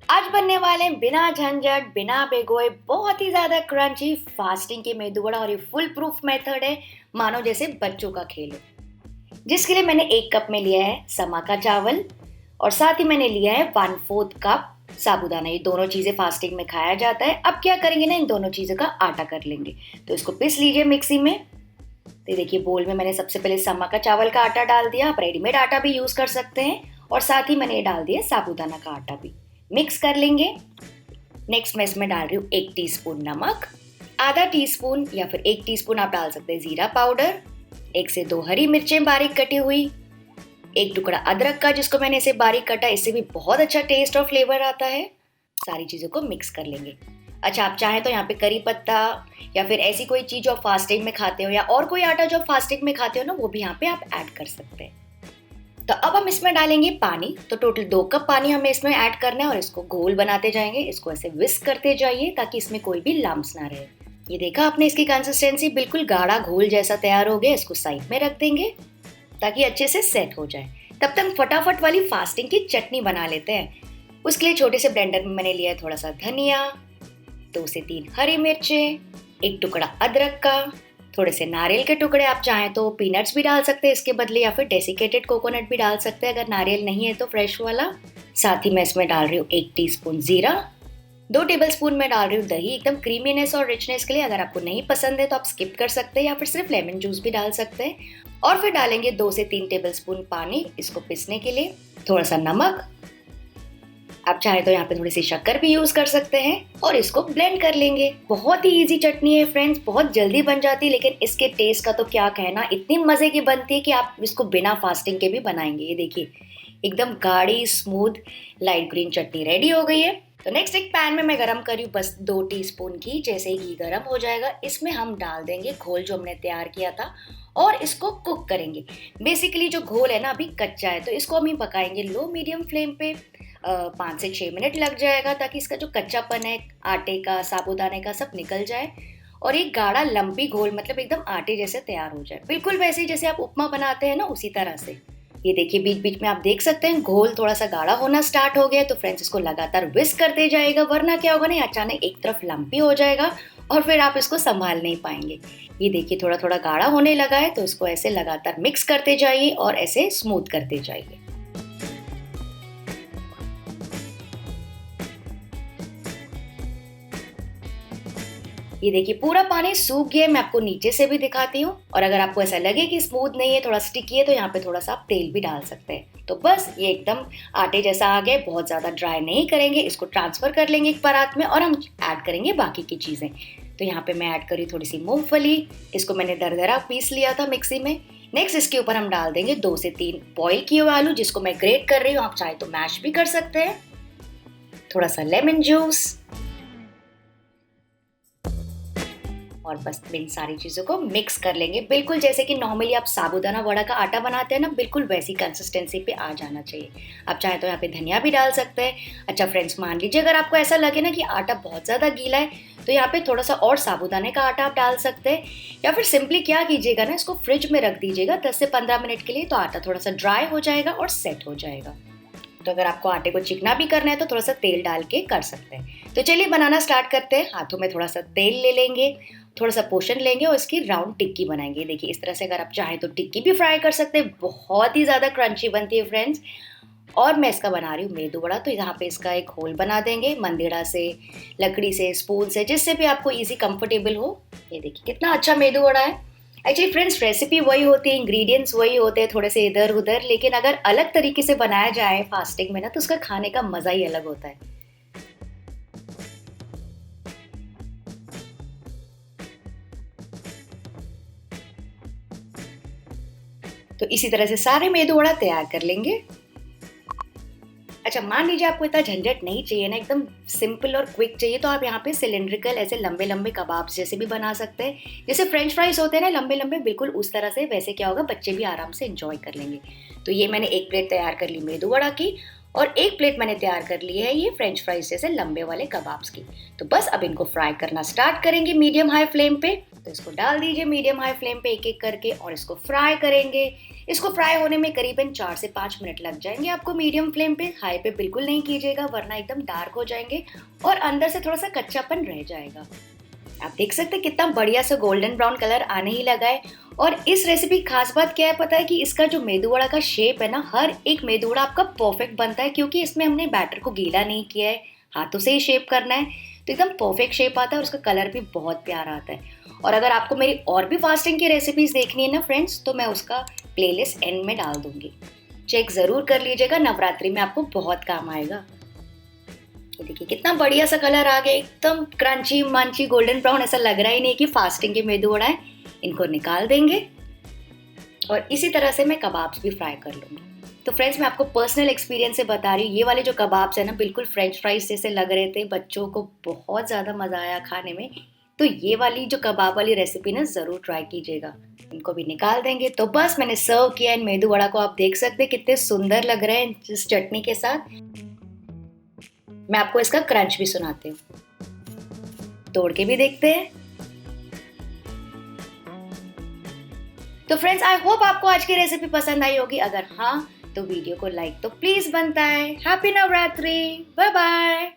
आज बनने वाले हैं बिना झंझट बिना भिगोए बहुत ही ज्यादा क्रंची फास्टिंग के मेदू वड़ा और ये फुल प्रूफ मेथड है, मानो जैसे बच्चों का खेल हो। जिसके लिए मैंने 1 कप में लिया है समा का चावल और साथ ही मैंने लिया है 1/4 कप साबूदाना। ये दोनों चीजें फास्टिंग में खाया जाता है। अब क्या करेंगे ना, इन दोनों चीजों का आटा कर लेंगे। तो इसको पीस लीजिए मिक्सी में। तो देखिए बोल में मैंने सबसे पहले समा का चावल का आटा डाल दिया। आप रेडीमेड आटा भी यूज कर सकते हैं और साथ ही मैंने डाल दिया साबूदाना का आटा भी। मिक्स कर लेंगे। नेक्स्ट मैं इसमें डाल रही हूँ 1 टीस्पून नमक, आधा टीस्पून या फिर 1 टीस्पून आप डाल सकते हैं जीरा पाउडर, 1 से 2 हरी मिर्चें बारीक कटी हुई, 1 टुकड़ा अदरक का जिसको मैंने इसे बारीक कटा, इससे भी बहुत अच्छा टेस्ट और फ्लेवर आता है। सारी चीज़ों को मिक्स कर लेंगे। अच्छा, आप चाहें तो यहाँ पे करी पत्ता या फिर ऐसी कोई चीज़ जो आप फास्टिंग में खाते हो या और कोई आटा जो आप फास्टिंग में खाते हो ना, वो भी यहाँ पे आप ऐड कर सकते हैं। तो अब हम इसमें डालेंगे पानी। तो टोटल 2 कप पानी हमें इसमें ऐड करना है और इसको घोल बनाते जाएंगे। इसको ऐसे विस्क करते जाइए ताकि इसमें कोई भी लम्प्स ना रहे। ये देखा आपने, इसकी कंसिस्टेंसी बिल्कुल गाढ़ा घोल जैसा तैयार हो गया। इसको साइड में रख देंगे ताकि अच्छे से सेट हो जाए। तब तक फटाफट वाली फास्टिंग की चटनी बना लेते हैं। उसके लिए छोटे से ब्लेंडर में मैंने लिया है थोड़ा सा धनिया, 2 से 3 हरी मिर्चें, 1 टुकड़ा अदरक का, थोड़े से नारियल के टुकड़े। आप चाहें तो पीनट्स भी डाल सकते हैं इसके बदले या फिर डेसिकेटेड कोकोनट भी डाल सकते हैं अगर नारियल नहीं है तो फ्रेश वाला। साथ ही मैं इसमें डाल रही हूँ 1 टीस्पून जीरा, 2 टेबलस्पून में डाल रही हूँ दही, एकदम क्रीमीनेस और रिचनेस के लिए। अगर आपको नहीं पसंद है तो आप स्किप कर सकते हैं या फिर सिर्फ लेमन जूस भी डाल सकते हैं। और फिर डालेंगे 2 से 3 टेबलस्पून पानी इसको पीसने के लिए, थोड़ा सा नमक, आप चाहे तो यहाँ पे थोड़ी सी शक्कर भी यूज कर सकते हैं और इसको ब्लेंड कर लेंगे। बहुत ही इजी चटनी है फ्रेंड्स, बहुत जल्दी बन जाती है, लेकिन इसके टेस्ट का तो क्या कहना, इतनी मजे की बनती है कि आप इसको बिना फास्टिंग के भी बनाएंगे। ये देखिए एकदम गाढ़ी स्मूथ लाइट ग्रीन चटनी रेडी हो गई है। तो नेक्स्ट एक पैन में मैं गरम करी हूँ बस 2 टीस्पून घी। जैसे ही घी गरम हो जाएगा इसमें हम डाल देंगे घोल जो हमने तैयार किया था और इसको कुक करेंगे। बेसिकली जो घोल है ना अभी कच्चा है, तो इसको हम ही पकाएंगे लो मीडियम फ्लेम पे। 5 से 6 मिनट लग जाएगा ताकि इसका जो कच्चापन है आटे का साबूदाने का सब निकल जाए और एक गाढ़ा लंपी घोल मतलब एकदम आटे जैसे तैयार हो जाए, बिल्कुल वैसे ही जैसे आप उपमा बनाते हैं ना उसी तरह से। ये देखिए बीच बीच में आप देख सकते हैं घोल थोड़ा सा गाढ़ा होना स्टार्ट हो गया। तो फ्रेंड्स इसको लगातार विस्क करते जाएगा, वरना क्या होगा ना अचानक एक तरफ लंपी हो जाएगा और फिर आप इसको संभाल नहीं पाएंगे। ये देखिए थोड़ा थोड़ा गाढ़ा होने लगा है, तो इसको ऐसे लगातार मिक्स करते जाइए और ऐसे स्मूथ करते जाइए। ये देखिए पूरा पानी सूख गया। मैं आपको नीचे से भी दिखाती हूँ और अगर आपको ऐसा लगे कि स्मूथ नहीं है, थोड़ा स्टिकी है, तो यहाँ पे थोड़ा सा आप तेल भी डाल सकते हैं। तो बस ये एकदम आटे जैसा आ गया, बहुत ज़्यादा ड्राई नहीं करेंगे। इसको ट्रांसफ़र कर लेंगे एक परात में और हम ऐड करेंगे बाकी की चीज़ें। तो यहाँ पे मैं ऐड करी थोड़ी सी मूंगफली, इसको मैंने दरदरा पीस लिया था मिक्सी में। नेक्स्ट इसके ऊपर हम डाल देंगे 2 से 3 बॉईल किए हुए आलू जिसको मैं ग्रेट कर रही हूँ, आप चाहे तो मैश भी कर सकते हैं। थोड़ा सा लेमन जूस और बस इन सारी चीज़ों को मिक्स कर लेंगे, बिल्कुल जैसे कि नॉर्मली आप साबूदाना वड़ा का आटा बनाते हैं ना, बिल्कुल वैसी कंसिस्टेंसी पे आ जाना चाहिए। आप चाहे तो यहाँ पे धनिया भी डाल सकते हैं। अच्छा फ्रेंड्स, मान लीजिए अगर आपको ऐसा लगे ना कि आटा बहुत ज़्यादा गीला है, तो यहाँ पे थोड़ा सा और साबूदाने का आटा आप डाल सकते हैं या फिर सिंपली क्या कीजिएगा ना, इसको फ्रिज में रख दीजिएगा 10 से 15 मिनट के लिए, तो आटा थोड़ा सा ड्राई हो जाएगा और सेट हो जाएगा। तो अगर आपको आटे को चिकना भी करना है तो थोड़ा सा तेल डाल के कर सकते हैं। तो चलिए बनाना स्टार्ट करते हैं। हाथों में थोड़ा सा तेल ले लेंगे, थोड़ा सा पोषण लेंगे और इसकी राउंड टिक्की बनाएंगे। देखिए इस तरह से अगर आप चाहें तो टिक्की भी फ्राई कर सकते हैं, बहुत ही ज़्यादा क्रंची बनती है फ्रेंड्स। और मैं इसका बना रही हूँ मेदू वड़ा। तो यहाँ पे इसका एक होल बना देंगे मंदिड़ा से, लकड़ी से, स्पून से, जिससे भी आपको ईजी कंफर्टेबल हो। ये देखिए कितना अच्छा मेदू वड़ा है। एक्चुअली फ्रेंड्स रेसिपी वही होती है, इंग्रेडिएंट्स वही होते हैं, थोड़े से इधर उधर, लेकिन अगर अलग तरीके से बनाया जाए फास्टिंग में ना, तो उसका खाने का मज़ा ही अलग होता है। तो इसी तरह से सारे मेदू वड़ा तैयार कर लेंगे। अच्छा मान लीजिए आपको इतना झंझट नहीं चाहिए ना, एकदम सिंपल और क्विक चाहिए, तो आप यहाँ पे सिलेंड्रिकल ऐसे लंबे लंबे कबाब्स जैसे भी बना सकते हैं। जैसे फ्रेंच फ्राइज होते हैं ना लंबे लंबे, बिल्कुल उस तरह से। वैसे क्या होगा, बच्चे भी आराम से एंजॉय कर लेंगे। तो ये मैंने 1 प्लेट तैयार कर ली मेदू वड़ा की और 1 प्लेट मैंने तैयार कर ली है ये फ्रेंच फ्राइज जैसे लंबे वाले कबाब्स की। तो बस अब इनको फ्राई करना स्टार्ट करेंगे मीडियम हाई फ्लेम पे। तो इसको डाल दीजिए मीडियम हाई फ्लेम पे एक एक करके और इसको फ्राई करेंगे। इसको फ्राई होने में करीबन 4 से 5 मिनट लग जाएंगे आपको मीडियम फ्लेम पे। हाई पे बिल्कुल नहीं कीजिएगा वरना एकदम डार्क हो जाएंगे और अंदर से थोड़ा सा कच्चापन रह जाएगा। आप देख सकते हैं कितना बढ़िया सा गोल्डन ब्राउन कलर आने ही लगा है। और इस रेसिपी खास बात क्या है पता है कि इसका जो मेदू वड़ा का शेप है ना, हर एक मेदू वड़ा आपका परफेक्ट बनता है क्योंकि इसमें हमने बैटर को गीला नहीं किया है, हाथों से ही शेप करना है, तो एकदम परफेक्ट शेप आता है और उसका कलर भी बहुत प्यारा आता है। और अगर आपको मेरी और भी फास्टिंग की रेसिपीज देखनी है ना फ्रेंड्स, तो मैं उसका प्लेलिस्ट एंड में डाल दूंगी, चेक जरूर कर लीजिएगा, नवरात्रि में आपको बहुत काम आएगा। ये देखिए कितना बढ़िया सा कलर आ गया, एकदम क्रंची मंची गोल्डन ब्राउन, ऐसा लग रहा ही नहीं कि फास्टिंग के मेदू वड़ा है। इनको निकाल देंगे और इसी तरह से मैं कबाब्स भी फ्राई कर लूंगी। तो फ्रेंड्स, मैं आपको पर्सनल एक्सपीरियंस से बता रही हूँ, ये वाले जो कबाब्स है ना बिल्कुल फ्रेंच फ्राइज जैसे लग रहे थे, बच्चों को बहुत ज़्यादा मज़ा आया खाने में। तो ये वाली जो कबाब वाली रेसिपी ना ज़रूर ट्राई कीजिएगा। इनको भी निकाल देंगे। तो बस मैंने सर्व किया इन मेदू वड़ा को, आप देख सकते हैं कितने सुंदर लग रहे हैं इस चटनी के साथ। मैं आपको इसका क्रंच भी सुनाती हूँ, तोड़ के भी देखते हैं। तो फ्रेंड्स, आई होप आपको आज की रेसिपी पसंद आई होगी। अगर हाँ तो वीडियो को लाइक तो प्लीज बनता है। Happy Navratri, bye bye.